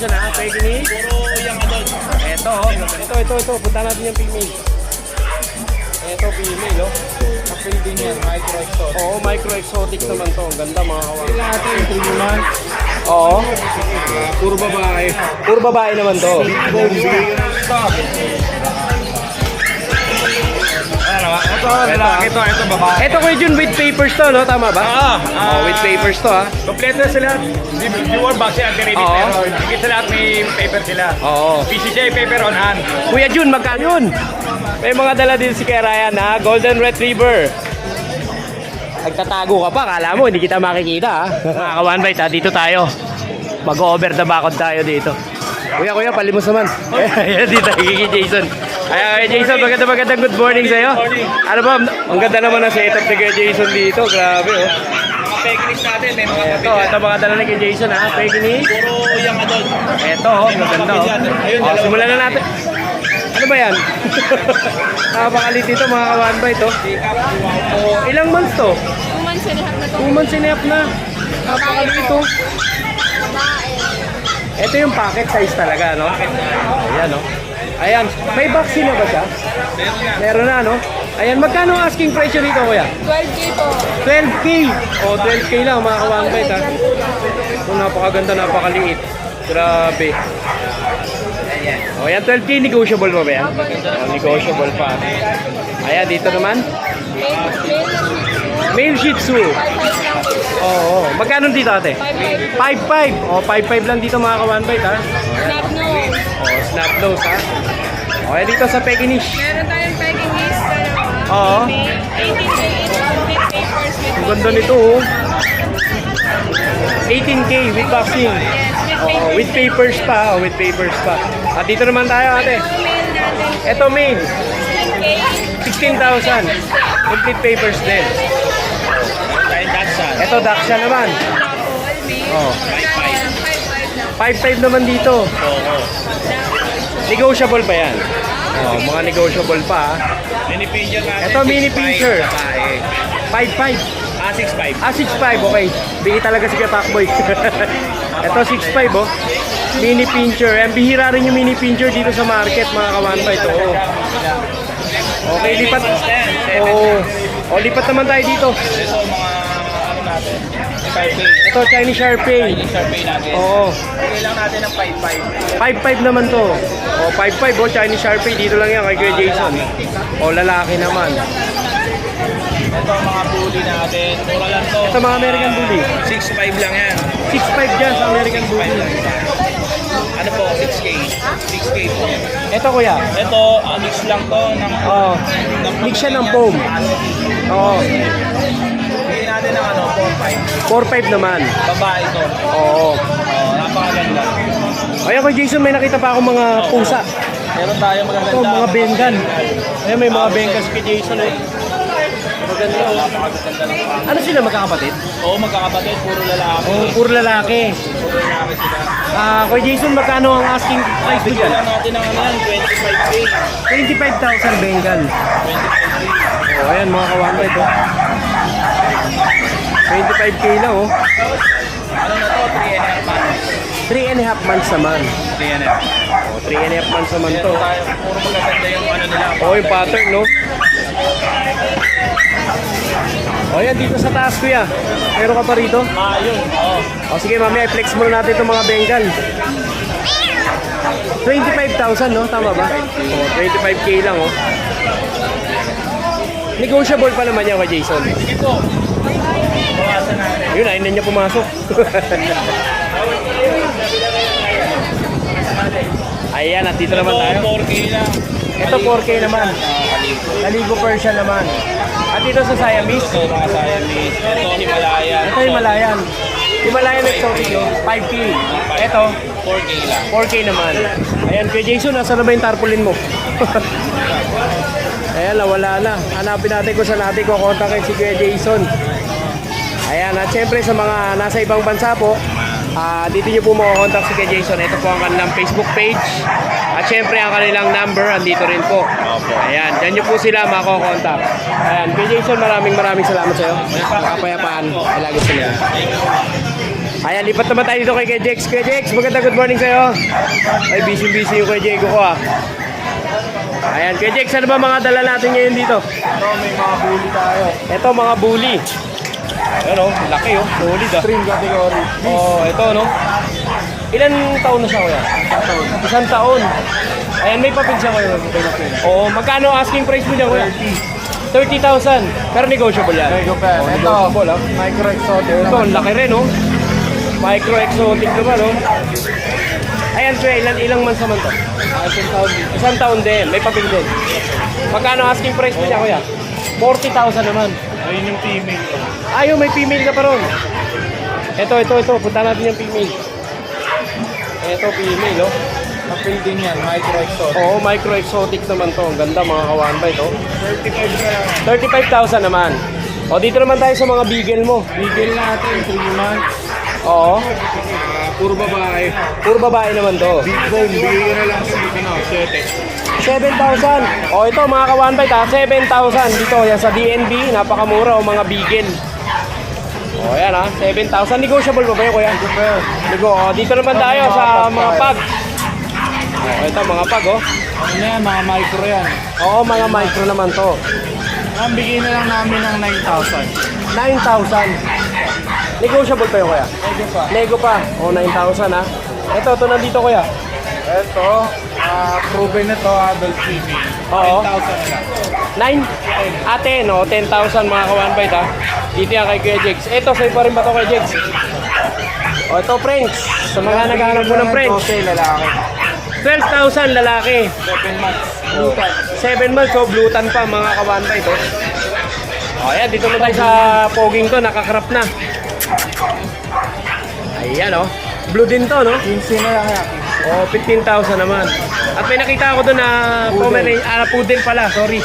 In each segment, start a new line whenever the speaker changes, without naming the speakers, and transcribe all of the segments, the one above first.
Jason ha, Pekinese.
Puro yung adult.
Ito. Punta natin yung female. Ito, female, oh.
Kapil din yan, micro exhaust.
Oo, micro-exotic naman to. Ang ganda, mga kawan.
Sila natin, 3 months.
Oo.
Puro babae.
Puro babae naman to.
Ito babae.
Ito Kuya Jun, with papers to, no? Tama ba? With papers to, ha?
Kompleto na sila. Before box yan, ready,
Oo.
pero higit sa lahat may paper sila.
Oo.
PCCI paper on hand.
Kuya Jun, magkano yun? May mga dala din si Kuya Ryan, ha? Golden Retriever. Nagtatago ka pa, kala mo, hindi kita makikita, ha? Mga ka-one bite, ha? Dito tayo. Mag-over the backod tayo dito. Kuya, palimos naman. Dito, kiki Jason. Ay, Jason, magandang good morning sa'yo. Ano ba, ang ganda naman ang setup ni Kuya Jason dito. Grabe, oh.
Mga Pekinese natin, may mga
Ito mga dala ni Kuya Jason, ha? Pekinese.
Puro yung adult.
Ito, oh, maganda, oh. Oh, simulan na natin. Ano ba yan? Napakalit ito, mga ka-one bite, oh. Oh, ilang months to?
2 months and a half na to.
2 months and a half na. Napakalit ito. Ito yung pocket size talaga, no? Ayan, no? Ayan, may vaccine na ba siya? Meron na, no? Ayan, magkano ang asking price nito, kuya?
12K po.
12K! O, 12K lang, mga ka-one bite, ha? Ito, napakaganda, napakaliit. Grabe. O, ayan, 12K, negotiable pa ba yan? O, negotiable pa. Ayan, dito naman. Male Shih Tzu.
5 lang po.
Oo. Magkano dito, ate?
5.
5.5. O, 5.5 lang dito, mga ka-one bite, ha?
Snap nose.
O, snap nose, ha? O, ayan, dito sa Pekinese.
Meron tayong Pekinese dalawa.
Oo.
May 18K with papers.
Ang ganda nito, oh. 18K with vaccine.
Yes,
With papers pa, with papers pa. At dito naman tayo, ate.
Ang mail natin.
Ito, main.
16K.
16,000. Complete papers din.
Dahil Dachshund.
Ito, Daksha naman.
Apple, mail.
Oh. 5.5
5 lang.
naman dito.
Oo.
Negotiable pa yan. Oh, mga negotiable pa.
Mini pincher natin.
Ito, mini
6'5",
pincher.
babae.
5.5.
6'5".
6.5, okay. Bigay talaga si Pakboy. Ito, 6.5, oh. Mini pincher. Ang bihira rin yung mini pincher dito sa market, mga ka-one bite. Oh. Okay, lipat. Oo. Oh, lipat naman tayo dito.
Ito mga ano natin. 5K.
Ito, Chinese Sharpei.
Chinese survey natin.
Oo.
Bigay lang natin ng 5'5".
5.5 naman to. Oh, 5.5, oh, Chinese Sharpei. Dito lang yan kay Kuya Jason. Oh, lalaki naman.
Ito mga bully natin. Mura lang to.
Ito, mga American Bully.
6'5" lang yan.
6.5 dyan sa American Bully.
Ano po? 6K. 6K po.
Ito, kuya.
Ito, mix lang to ng
Oh, mix siya ng foam. Oo.
Bigyan natin ng ano, 4'5".
4.5 naman.
Babae to.
Oo.
Napakaganda.
Ayan, Kuya Jason, may nakita pa akong mga pusa.
Meron tayo magaganda.
Ito, mga Bengal. Ayan, may mga Bengal si Kuya Jason, eh. Maganda, oh.
Napakaganda ng pang.
Ano sila, magkakapatid?
Oo, magkakapatid. Puro lalaki.
Oh, puro lalaki.
Puro lalaki sila.
Kuya Jason, magkano ang asking price mo
Bigyan
dyan?
lang natin ng ano yan, 25K.
25,000 Bengal.
25K.
Oh, ayan, mga kawan ito. 25K lang, oh.
Ano na to? 3.5 months.
3.5 months naman.
3.5.
Oh, 3.5 months naman to.
Meron tayo. Puro magaganda yung ano nila.
Oh, yung pattern, no? Oh, yan, dito sa taas, kuya. Meron ka pa rito?
Yun. Oo.
O, sige, mamaya, i-flex muna natin itong mga Bengal. 25,000, no? Tama ba? Oh, 25K lang, oh. Negotiable pa naman yan kay Jason.
Sige po. Bawasan natin.
Yun, ayun na niya pumasok. Ayan, at dito naman tayo.
4K lang.
Ito 4K naman. Naligo Persian naman. At dito sa Siamese.
Ito mga Siamese. Ito Himalayan.
Ito Himalayan. Himalayan exotic, oh. 5K. Ito
4K lang.
4K naman. Ayan, Kuya Jason, nasa na ba yung tarpaulin mo? Ayan, wala na. Hanapin natin kung saan natin kukontakin si Kuya Jason. Ayan, at syempre sa mga nasa ibang bansa po, dito nyo po makakontak si Kuya Jason. Ito po ang kanilang Facebook page. At syempre ang kanilang number, andito rin po. Ayan, dyan nyo po sila makakontak. Ayan, Kuya Jason, maraming salamat sa iyo. Kapayapaan. Ay lagi sila. Ayan, lipat naman tayo dito kay Kuya Jex. Kuya Jex, maganda good morning sa'yo. Ay, busy-busy yung Kuya Diego ko ah. Ayan, Kuya Jex, ano ba mga dala natin ngayon dito?
Ito, may mga bully tayo.
Ito, mga bully. Ayan o, laki o, solid ah.
Stream category.
Oh, ito no. Ilan taon na siya kuya? Isang taon. Ayan, may papel siya kuya. Oo, magkano asking price mo dyan kuya? 30,000. Pero negotiable yan.
Lego pen.
Oh,
Ito,
negotiable ah.
micro exotic.
Ito, ang laki rin, no? Micro exotic naman, no? Ayan, kuya, ilang months naman to?
Isang taon din.
Isang taon din, may papel din. Magkano asking price mo siya, kuya? 40,000 naman.
Ayun yung female ko.
Ayaw, may female ka pa ron. Ito. Punta natin yung female. Ito, female, no?
Kapil din yan, micro exotic.
Oo, micro exotic naman to. Ang ganda, mga kawan ba ito?
35 na lang.
35,000 naman. O, dito naman tayo sa mga beagle mo.
Bigel natin, 3 months.
Oo.
Puro babae.
Puro babae naman to.
Big bone, bigay ko na lang sa 7.
7,000. O ito mga ka-one bite ha, 7,000 dito yan sa DNB, napakamura o mga bigel. O yan ha, 7,000. Negotiable ba ba yun kuya? Nego, o, dito naman tayo sa mga pag. O ito mga pag o.
Ano yan, mga micro yan.
Oo, mga micro naman to.
Ang bigay na lang namin ng 9,000.
9,000. Negotiable pa yun kuya?
Lego pa.
Nego pa. O 9,000 ha. Ito nandito kuya.
Ito, proven na to, adult female.
Oo.
10,000 na lang.
9? 10 o 10,000 mga ka-one bite ha. Dito yan kay Kuya Jex. Ito, sa'yo pa rin ba ito kay Jex? O ito French. Sa mga naghahanap mo ng French.
12 lalaki.
12,000 lalaki.
7 months. Lutan.
7 months o blutan pa mga ka-one bite o. O ayan, dito na tayo sa poging to. Nakakrap na. Ayan o. Blue din to no?
15 na lang yan.
O 15,000 naman. At may nakita ako doon na poodle pala. Sorry.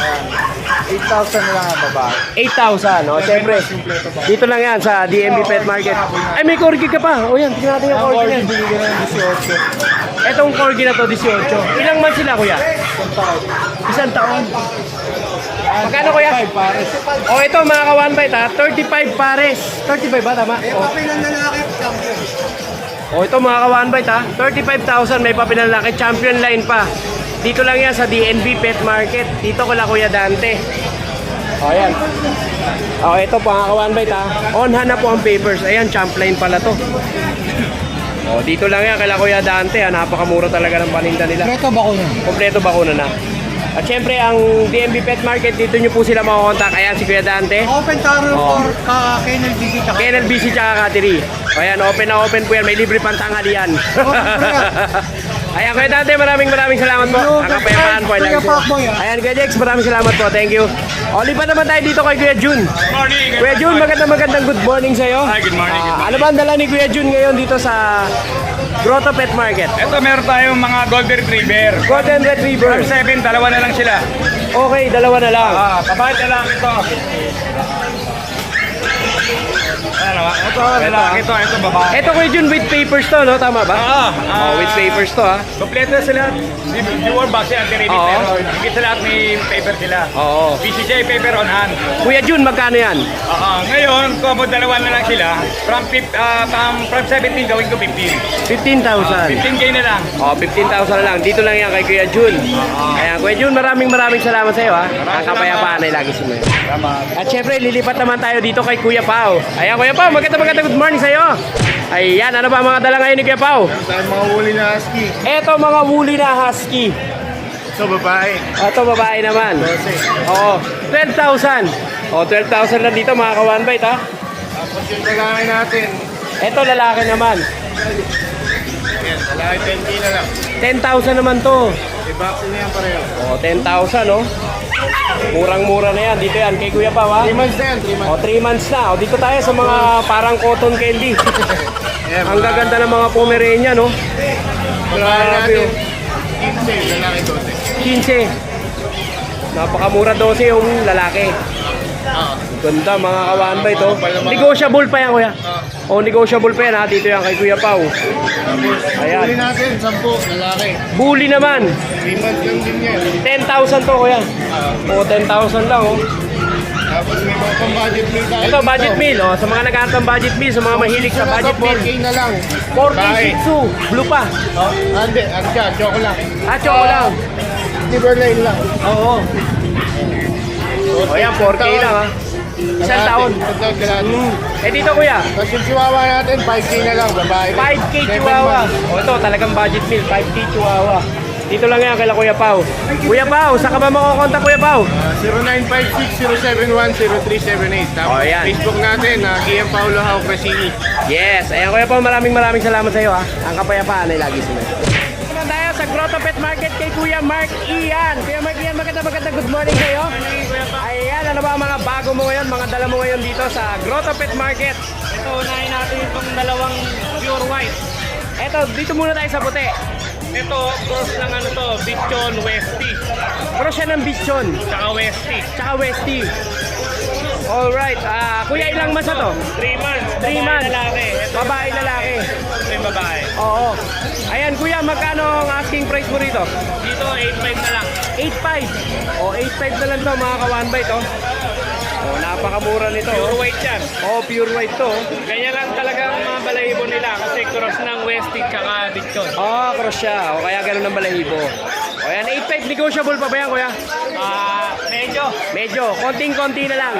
8,000 na lang ang babae.
8,000, no? Siyempre, dito lang yan sa DMB Pet Market. Ay, may corgi ka pa. O yan, tingnan natin yung
Ang
corgi
order
niyan.
binigyan ng 18.
Etong corgi na to, 18. Ilang months sila, kuya? Isang taon. Magkano, kuya?
5 pares.
O ito, mga ka-one bite ha, 35 pares. 35 ba, tama? O ito, mga ka-one bite ha, 35,000, may papilang laki, champion line pa. Dito lang yan sa DNB Pet Market. Dito ko lang Kuya Dante. O yan. O ito po mga ka-one bite ha. On-hand na po ang papers. Ayan, champ line pala to. O dito lang yan kala Kuya Dante ha. Napakamura talaga ng paninda nila.
Ito ba ko yun?
Kompleto bakuna na. At syempre ang DNB Pet Market, dito nyo po sila makakontak. Ayan si Kuya Dante.
Open taro
Oo.
for Kennel BC tsaka.
Kennel BC tsaka Kateri. O yan, open na open po yan. May libre pang tanghalian. Ayan, Kuya Dante, maraming salamat po. Ang kapayapaan po.
Kuya Pacboy, ah.
Ayan, Kuya Jex, maraming salamat po. Thank you. O, lipat naman tayo dito kay Kuya Jun.
Morning!
Kuya Jun, magandang good morning sa'yo.
Hi, good morning.
Ano ba ang dala ni Kuya Jun ngayon dito sa Grotto Pet Market?
Ito meron tayong mga Golden Retriever.
Golden Retriever.
From 7, dalawa na lang sila.
Okay, dalawa na lang.
Babae na lang ito. Ano ba? Ito, lalaki ito, ito babae.
Ito Kuya Jun, with papers to, no? Tama ba? With papers to, ha?
Kompleto na sila. Before box yan, anti-rabies,
Oo.
pero higit sa lahat may paper sila.
Oo.
BCJ paper on hand.
Kuya Jun, magkano yan?
Ngayon, kung dalawa na lang sila, from 17 going to 15.
15,000.
15K na lang.
O, 15,000 na lang. Dito lang yan kay Kuya Jun. Ayan, Kuya Jun, maraming salamat sa iyo, ha? Ang kapayapaan ay lagi sumayo. At syempre, lilipat naman tayo dito kay Kuya Pao. Ayan, Kuya Pao, magandang good morning sa iyo. Ayan, ano ba mga dala ngayon ni Kuya Pao?
Tayo mga huli na husky.
Eto, mga woolly na husky.
So, babae.
Ito, babae naman. Oo, 12,000. O, 12,000 lang dito, mga ka-one bite, ha?
Tapos yung lalaki natin,
Ito, lalaki naman.
yan, lalaki 10K na lang.
10,000 naman to.
I-vaccine na yan pareho.
O, 10,000, no? Murang-mura na yan. Dito yan, kay Kuya Pao, ha?
3 months na yan, 3 months.
O, 3 months na. O, dito tayo sa mga parang cotton candy.
Yeah,
Ang gaganda ng mga Pomeranian, no?
Babae
Grabe,
natin,
oh.
15, lalaki
15. Napakamura 12 yung lalaki.
12.
Ganda, mga kawan ba ito? Negotiable pa yan, Kuya. O, negotiable pa yan, ha? Dito yan kay Kuya Pao.
Tapos,
Ayan.
huli natin, 10, lalaki.
Bully naman.
3 months lang din yan.
10,000 to, Kuya. O, 10,000 lang, oh.
Tapos may mga pang-budget meal tayo.
Ito, budget meal. Oh, sa mga naghahanap ng budget meal, sa mga mahilig sa budget meal.
4K na lang.
4K
Bae.
Shih Tzu. Blue pa.
Oh, hindi, ano siya, choco lang.
Choco lang.
Liverline lang.
Oo. O yan, 4K lang ha. Isang taon.
Isang taon kalahati.
Eh dito kuya,
Tapos yung chihuahua natin, 5K na lang, babae.
5K
7
Chihuahua.
months.
O ito, talagang budget meal, 5K Chihuahua. Dito lang yan kala Kuya Pao. Kuya Pao, saan ka ba makukontak Kuya Pao?
0956-071-0378. Tapos
Oh, yan.
Facebook natin, Gian Paulo Hao Cresini.
Yes, ayan Kuya Pao, maraming salamat sa iyo ha. Ang kapayapaan ay lagi sunod. Naman tayo sa Grotto Pet Market kay Kuya Mark Ian. Kuya Mark Ian, maganda good morning sa iyo. Ayan, ano ba ang mga bago mo ngayon, mga dala mo ngayon dito sa Grotto Pet Market?
Ito, unahin natin itong dalawang pure white.
Eto, dito muna tayo sa puti.
Ito, cross ng ano to, Bichon Westie.
Pero siya ng Bichon,
Tsaka Westie.
tsaka Westie. Alright, kuya ilang months na to?
3 months.
3 months.
Lalaki. Ito
Babae, lalaki.
yung babae.
Oo. Ayan kuya, magkano ang asking price mo rito?
Dito, 8.5 na lang.
8.5. O, 8.5 na lang to mga ka-one bite oh. Oh, napakamura nito.
Pure
Oh.
white yan.
Oh, pure white to. Oh.
Ganyan lang talaga ang mga balahibo nila kasi cross ng Westie tsaka Bichon.
Oh, cross siya. O, kaya ganun ang balahibo. O, yan, 8.5 negotiable pa ba yan kuya?
Medyo.
Medyo, konting-konti na lang.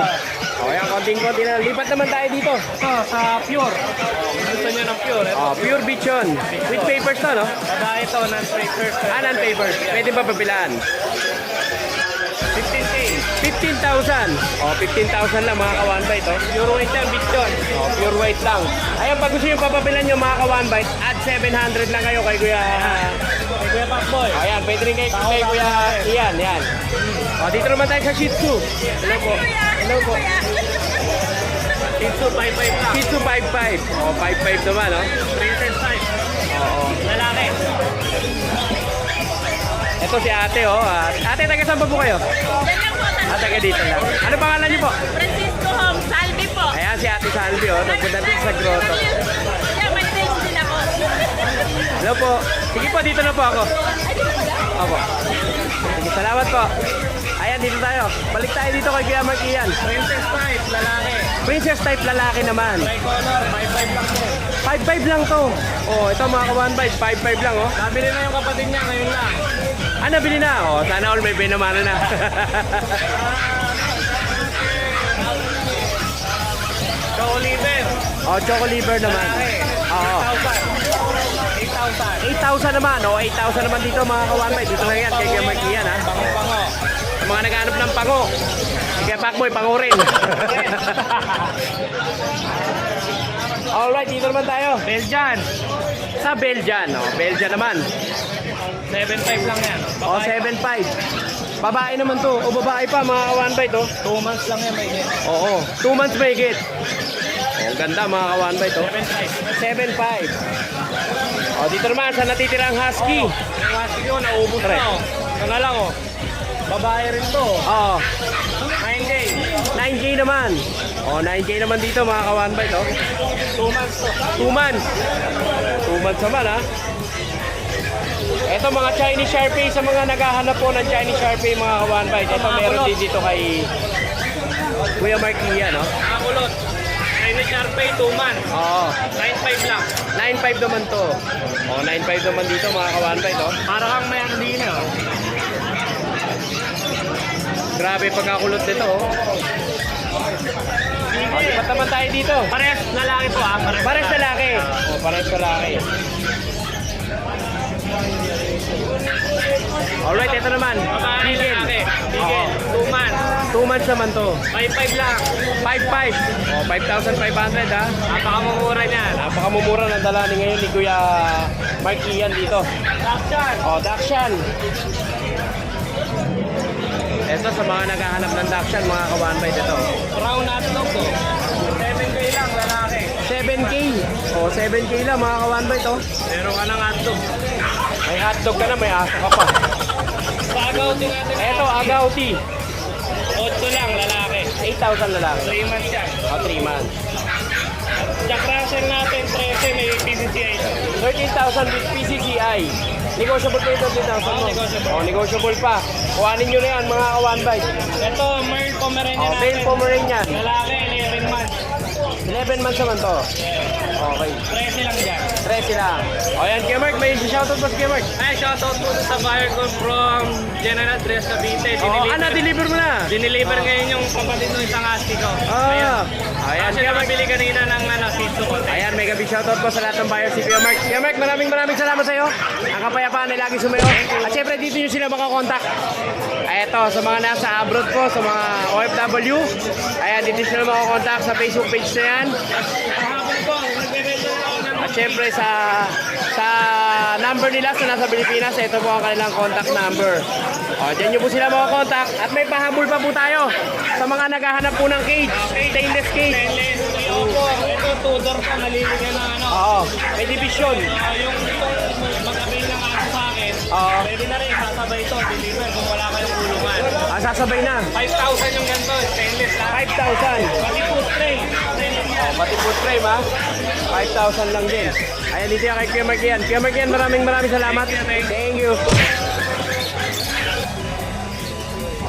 O, yan, konting-konti na lang. Lipat naman tayo dito.
Ito, sa pure. Gusto nyo ng pure. Ito,
Oh, pure bichon. With papers to, no?
babae ito, non-papers.
Non-papers. Pwede pa papilaan.
15K.
15,000. Oh, 15,000 lang mga ka-one bite, oh.
Pure white yan, Bichon.
Oh, pure white lang. Ayun, pag gusto nyo papapilan nyo mga ka-one bite, add 700 lang kayo kay Kuya.
Kuya Pacboy.
Ayan, pwede rin kay Kuya Ian, yan. Oh, dito naman tayo sa Shih Tzu. Hello po. Hello po.
Shih Tzu, 5.5 lang.
Shih Tzu 5.5. Oh, 5.5 naman, oh.
Princess type.
Oo.
Lalaki.
Ito si ate, oh. Ate, taga saan pa po kayo? Taga dito lang. Ano pangalan niyo po?
Francisco Home, Salvi po.
Ayan, si ate Salvi, oh. Nagpunta dito sa grotto.
Yeah, may page din ako.
Hello po. Sige po, dito na po ako. Opo. Sige, salamat po. Ayan, dito tayo. Balik tayo dito kay Kuya Mark Ian.
Princess type, lalaki.
Princess type lalaki naman.
Tricolor, 5.5 lang din.
5.5 lang to. Oh, ito mga ka-one bite, 5.5 lang, oh.
Nabili na yung kapatid niya ngayon lang.
Nabili na. Oh, sana all may binamana na.
Choco liver.
Oh, choco liver naman. Oo.
8,000.
8,000 naman. Oh, 8,000 naman dito mga ka-one bite. Dito lang yan kay Kuya Mark Ian, ha.
Pango-pango.
Sa mga naghanap ng pango. Kaya Pacboy, pango rin. Alright, dito naman tayo.
Belgian.
Sa Belgian. Oh, Belgian naman.
7.5 lang yan.
Oh, 7.5. Babae naman to. O babae pa, mga ka-one bite, oh.
2 months lang yan, may hit.
Oo. 2 months may higit. Oh, ganda mga ka-one bite, oh.
7.5.
7.5. Oh, dito naman sa natitirang husky.
Yung husky ko, naubos
Tre.
na oh. Ito na lang oh. Babae rin to.
Oo.
9K.
9K naman. Oh, 9K naman dito mga ka-one bite, oh.
2 months to.
2 months. 2 months naman, ha. Ito mga Chinese Sharpei, sa mga naghahanap po ng Chinese Sharpei mga ka-one bite. Ito meron din dito kay Kuya Mark Ian, no?
Nakakulot. Chinese Sharpei, 2 months.
Oo.
9.5 lang.
9.5 naman to. Oh, 9.5 naman dito mga ka-one bite, oh.
Para kang may andina oh.
Grabe pagkakulot nito, oh. Oh, lipat naman tayo dito.
Pares lalaki to ah.
Pares lalaki. Oh, pares lalaki. Alright, ito naman.
Babae
Bigel.
lalaki.
Oo.
Bigel. 2 months.
2 months naman to.
5.5 lang.
5.5. Oh, 5,500 ha.
Napakamumura niyan.
Napakamumura ng dala ni ngayon ni Kuya Mark Ian dito.
Dachshund.
Oh, Dachshund. Ito sa mga naghahanap ng Dachshund, mga ka-one bite ito.
Brown hotdog to. 7K lang lalaki.
7K. Oh, 7K lang mga ka-one bite, oh.
Meron ka ng hotdog.
May hotdog ka na, may aso ka pa.
Agaw din natin.
Ito, Agouti.
8 lang lalaki.
8,000 lalaki.
3 months yan.
Oh, 3 months.
Jack Russell natin, 13, may PCCI.
13,000 with PCCI. Negotiable pa yung 13,000 mo?
negotiable.
Oh, negotiable pa. Kuhanin nyo na yan, mga ka-one bite.
Ito, Merl Pomeranian
Oh,
natin.
male Pomeranian.
Lalaki, 11 months.
11 months naman to. Okay.
13 lang dyan.
13 lang. O yan, Kuya Mark, may shoutout ba si Kuya Mark?
Ay, shoutout po sa buyer ko from General Tres Cavite.
Oo, na-deliver mo na.
Dineliver ngayon yung kapatid ng isang husky ko.
Ah, ayan,
Kasi
Kuya Mark.
nakabili kanina ng Shih Tzu ko.
Ayan, mega big shoutout po sa lahat ng buyer si Kuya Mark. Kuya Mark, maraming salamat sa iyo. Ang kapayapaan ay lagi sumayo. At syempre, dito nyo sila makakontakt. Eto, sa mga nasa abroad po, sa mga OFW. Ayan, dito sila makakontakt sa Facebook page na yan.
Kahapon po, nagbebenta na ako ng
At syempre sa number nila sa nasa Pilipinas, ito po ang kanilang contact number. O, dyan nyo po sila makakontakt. At may pahabol pa po tayo sa mga naghahanap po ng cage, stainless cage.
stainless. Opo, ito, Tudor po, naliligan ng ano.
Oo, may division.
Yung mag-avail ng ako sa akin,
Oo.
pwede na rin, sasabay ito, deliver kung wala kayong kulungan.
Sasabay na.
5,000 yung ganito, stainless lang.
5,000.
Pati food tray, stainless yan.
Pati food frame ha. 5,000 lang din. Ayan, dito yan kay Kuya Mark yan. Kuya Mark yan, maraming salamat. Thank you.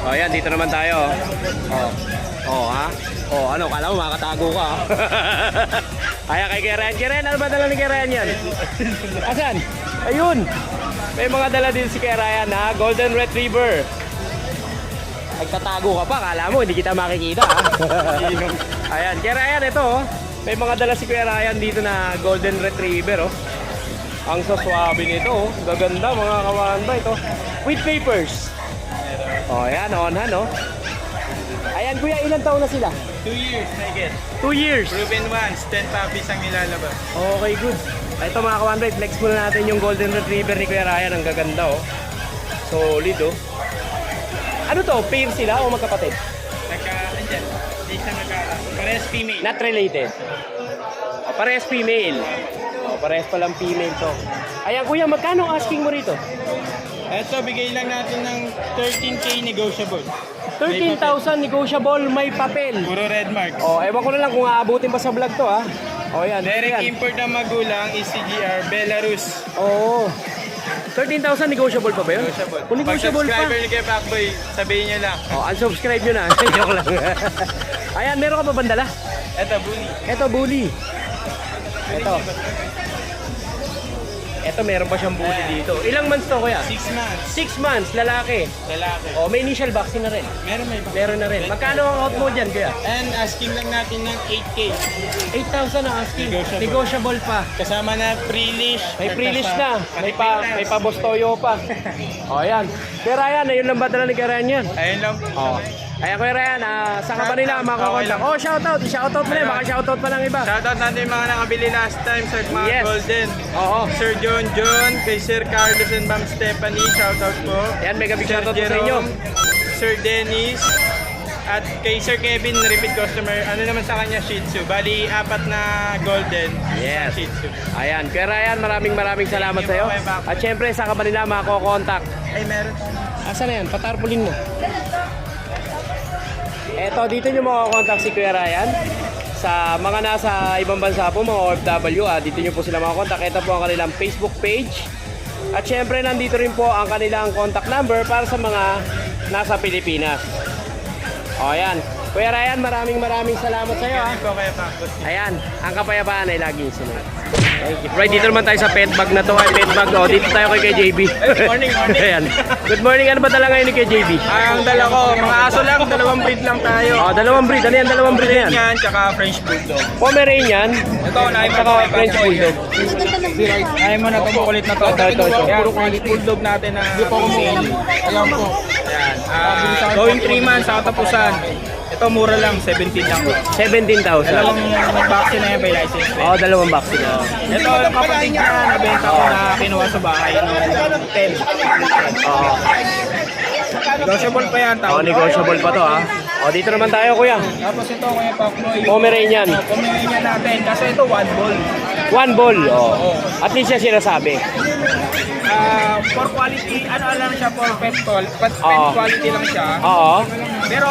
O yan, dito naman tayo. Ha? Ano, kala mo makakatago ka ha? Ayan kay Kuya Ryan. Kuya Ryan, ano ba dala ni Kuya Ryan yan? Asan? Ayun. May mga dala din si Kuya Ryan ha. Golden Retriever. Nagtatago ka pa, kala mo hindi kita makikita ha. Ayan, Kuya Ryan, ito oh. May mga dala si Kuya Ryan dito na Golden Retriever oh. Ang saswabe nito oh. Gaganda mga kamanda ito. With papers. Oh, ayan, on-hand oh. Ayan, Kuya, ilang taon na sila?
2 years, I guess.
2 years.
Proven once, 10 puppies ang nilalabas.
Okay, good. Ito mga kamanda, flex muna natin yung Golden Retriever ni Kuya Ryan. Ang gaganda oh. Solid oh. Ano to? Pair sila o magkapatid?
Andyan, di siya parehas female.
Not related. O, parehas female. O, parehas palang female to. Ayan kuya, magkano ang asking mo rito?
Eto, bigay lang natin ng 13K negotiable.
13,000 negotiable, may papel.
Puro red mark.
O, ewan ko na lang kung aabutin pa sa vlog to ha. O yan,
Direct
yan.
import ng magulang is CGR, Belarus.
Oo. 13,000 negotiable pa ba yun?
Negotiable.
Kung
Pag
negotiable pa.
subscriber ni kay Pacboy, sabihin niyo lang.
O, unsubscribe nyo na. Joke lang. Ayan, meron ka pa bandala?
Eto, bully.
Ito, bully. Ito. Ito, meron pa siyang bully dito. Ilang months to kuya?
6 months.
6 months, lalaki.
Lalaki.
O, may initial vaccine na rin.
May iba.
Meron na rin. Magkano ang out mo dyan, kuya?
And asking lang natin ng 8K.
8,000 ang asking.
Negotiable.
Negotiable pa.
Kasama na pre-leash.
May pre-list na. May pa Bostoyo pa. O, ayan. Kuya Ryan, ayun lang ba dala ni Kuya Ryan yan?
Ayun lang.
O. Ayan, Kuya Ryan, saan ka ba nila makakontak? Oh, shoutout. Shoutout mo na. Baka shoutout pa ng iba.
Shoutout natin yung mga nakabili last time sa mga
Yes.
Golden.
Oo.
Sir John, kay Sir Carlos and Ma'am Stephanie, shoutout po.
Ayan, mega big
Sir
shoutout po sa inyo.
Jerome, Sir Dennis, at kay Sir Kevin, repeat customer. Ano naman sa kanya, Shih Tzu. Bali, 4 na Golden.
Yes.
Shih Tzu.
Ayan, Kuya Ryan, maraming salamat sa iyo. At syempre, saan ka ba nila makakontak?
Ay, meron.
Asan na yan? Patarpulin mo. Eto, dito nyo makakontak si Kuya Ryan. Sa mga nasa ibang bansa po, mga OFW, dito nyo po sila makakontak. Ito po ang kanilang Facebook page. At syempre, nandito rin po ang kanilang contact number para sa mga nasa Pilipinas. O, ayan. Kuya Ryan, maraming salamat sa iyo.
Galing po kaya Pacboy.
Ayan, ang kapayapaan ay laging sunod. Thank you. Right, dito naman tayo sa pet bag na to. Ay, pet bag. O, dito tayo kay JB.
Morning.
Ayan. Good morning. Ano ba dala ngayon ni kay JB?
Ang dala ko, mga aso lang, 2 breed lang tayo.
O, dalawang breed. Ano yan? Dalawang breed na yan?
Yan, tsaka French Bulldog.
Pomeranian.
Ito, unahin mo
Saka
ito,
French Bulldog.
Ayaw mo na ito, makulit na ito.
Ito.
Yan, French Bulldog natin na male. Ayan po. Ayan. Going 3 months, sa katapusan. Ito, mura lang, 17 lang.
17,000.
Dalawang vaccine na yan, by license.
O, dalawang vaccine.
Ito, yung kapatid niya, nabenta ko na kinuha sa bahay. 10.
Oo.
Negotiable pa yan,
O,
tawag.
negotiable pa to ha. O, dito naman tayo kuya.
Tapos ito, Kuya Pacboy.
Pomeranian.
Pomeranian natin, kasi ito, 1 ball.
One ball. O. At least siya sinasabi.
For quality, ano lang siya for pet
Oo.
quality lang siya.
Oo.
Pero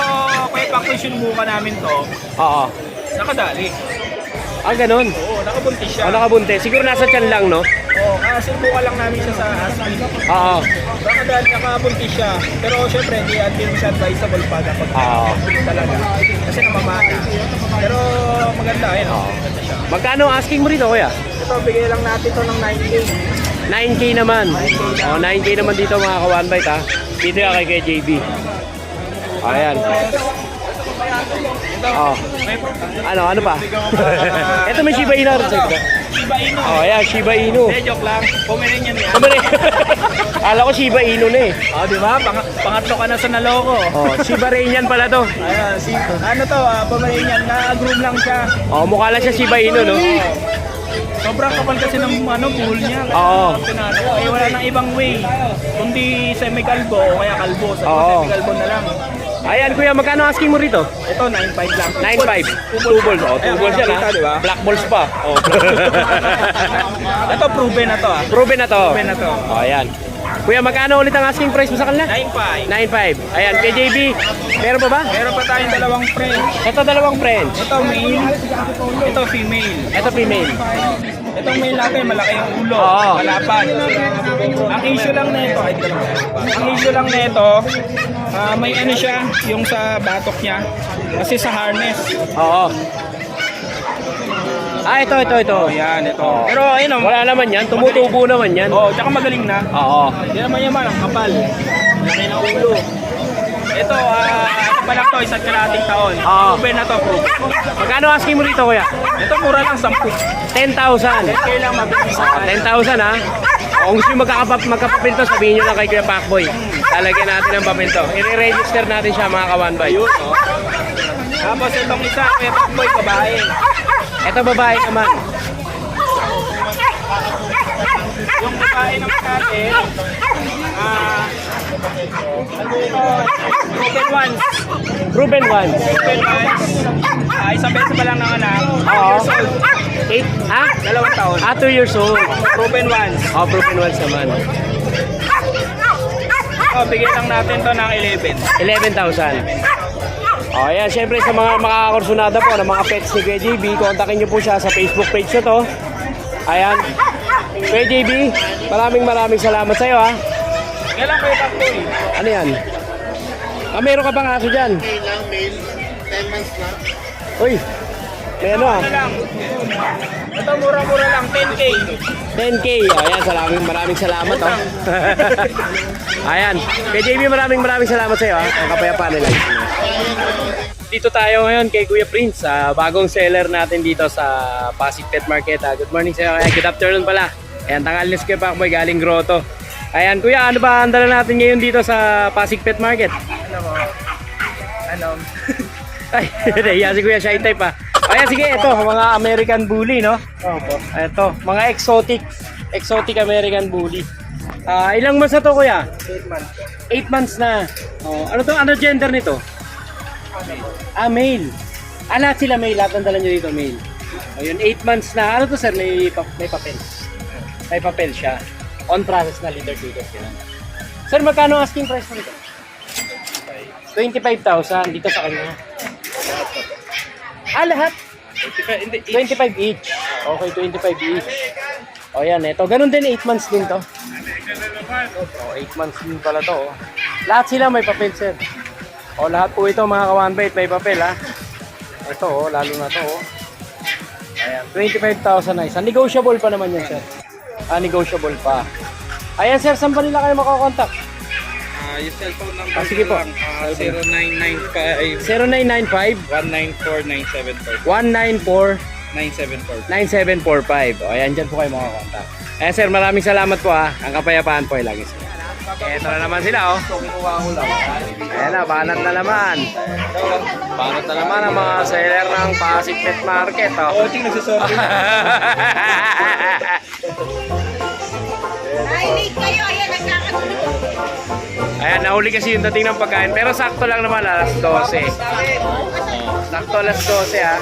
Kuya Pacboy, sinubukan namin to,
Oo.
nakadali.
Ah, ganun.
Oo, nakabuntis siya.
Oh, nakabunte. Siguro nasa tiyan lang, no?
Oo, subukan lang namin siya sa Aspin.
Oo.
Baka dahil nakabuntis siya. Pero syempre, hindi mo siya advisable pa kapag
Oo.
talaga. Kasi namamana. Pero maganda, ayun. Maganda siya.
Magkano asking mo rito, kuya?
Ito, bigay lang natin to ng 9K.
9K naman. Oh, 9K naman dito mga ka-one bite, ha? Dito yan kay JB. Ayan. Oh. Ano pa? Ito may Shiba Inu.
Shiba Inu.
Oh, ayan, Shiba Inu.
Hindi, joke lang. Pomeranian yan.
Alam ko Shiba Inu na eh.
Oh, di ba? Pangatlo ka na sa naloko.
Oh, Shiba Rainian pala to.
Ayan, ano to, Pomeranian, na-groom lang siya.
Oh, mukha lang siya Shiba Inu, no?
Sobrang kapal kasi ng pool niya.
Oo.
Eh, wala nang ibang way. Kundi semi-kalbo o kaya kalbo. Sa
Oo.
semi-kalbo na lang.
Ayan, kuya, magkano asking mo rito?
Ito, 9.5 lang.
9.5. 2 balls. Oh, 2 balls yan, ha?
Di ba?
Black balls pa. Oh.
Ito, proven na to ah.
Proven na to.
Proven na to.
Oh, ayan. Kuya, magkano ulit ang asking price mo sa kanila?
9.5.
9.5. Ayan, kay JB, meron pa ba?
Meron pa tayong dalawang friend.
Ito dalawang friends.
Ito male, ito female.
Ito female.
Itong male natin, malaki yung ulo,
Oo.
malapad. Ang issue lang nito, may ano siya, yung sa batok niya, kasi sa harness.
Oo. Ah, ito.
Oh, yan, ito. Pero ayun oh,
Wala naman yan. Tumutubo naman yan.
oh, tsaka magaling na.
Oo.
Hindi naman yaman, ang kapal. Malaki na ulo. Ito, ano pa lang to, 1 kalahating taon.
Oo.
Proven na to, proof.
Magkano asking mo rito, kuya?
Ito, mura lang, 10.
10,000.
Kaya lang mabilis sa
10,000, ha? Kung gusto nyo magkapapil to, sabihin nyo lang kay Kuya Pacboy. Lalagyan natin ang papel to. I-register natin siya mga ka-one by.
Yun, oh. Tapos itong isa, may boy, babae.
Ito babae naman.
Yung babae naman natin, proven ones.
Proven one.
Proven ones. Isang beses pa lang ng anak.
Oo.
2 years old.
8, ha?
2 taon.
2 years old.
Proven ones.
Oh, proven ones naman.
Oh, bigyan lang natin to ng 11.
11,000. Oh, ayan. Siyempre sa mga makakakursunada po ng mga pets ni Kuya JB, kontakin nyo po siya sa Facebook page na to. Ayan. Kuya JB, maraming salamat sa'yo, ha?
Kailan kayo takboy?
Ano yan? Ah, meron ka bang aso dyan?
Male lang, male. 10 months na.
Uy, may ano,
Ano lang? Ito mura-mura lang, 10K.
10K. Oh, ayan, maraming salamat, oh. Ayan. Kay JB, maraming salamat sa iyo, ha. Ang kapayapaan nila. Dito tayo ngayon kay Kuya Prince, bagong seller natin dito sa Pasig Pet Market. Good morning sa iyo. Good afternoon pala. Ayan, tanghali si Kuya Pacboy galing Grotto. Ayan, Kuya, ano ba ang dala natin ngayon dito sa Pasig Pet Market? Ay, nahiya si Kuya, shy type, ha. Ayan, sige, ito, mga American Bully, no?
Opo.
Ito, mga exotic American Bully. Ilang months na to, Kuya?
8 months.
8 months na. Oh, ano to? Ano gender nito? Male. Lahat sila male. Lahat ng dala nyo dito, male. O yun, 8 months na. Ano to, sir? May papel. May papel siya. On process na leader dito sila. Sir, magkano asking price mo nito? 25,000 dito sa kanya. Lahat? 25 each. Okay, 25 each. O yan, ito. Ganun din, 8 months din to. 8 months din pala to. Oh. Lahat sila may papel, sir. O lahat po ito, mga ka-one bite, may papel, ha. Ito, lalo na to. Ayan, 25,000 na isa. Negotiable pa naman yan, sir. Negotiable pa. Ayan, sir, saan ba nila kayo makakontakt?
Yung cellphone number
Sige po.
0995
0995
194
194
974
9745. O, ayan, dyan po kayo makakontakt. Ayan, sir, maraming salamat po, ha. Ang kapayapaan po ay lagi sila. Eto na naman sila, oh. Ayan na, banat na naman. Banat na naman ang mga seller ng Pasig Pet Market, oh.
Oh, ting nagsasorry.
Nainig kayo, ayan, nagkakatulog.
Ayan, nahuli kasi yung dating ng pagkain. Pero sakto lang naman, alas 12. Sakto alas 12, ha.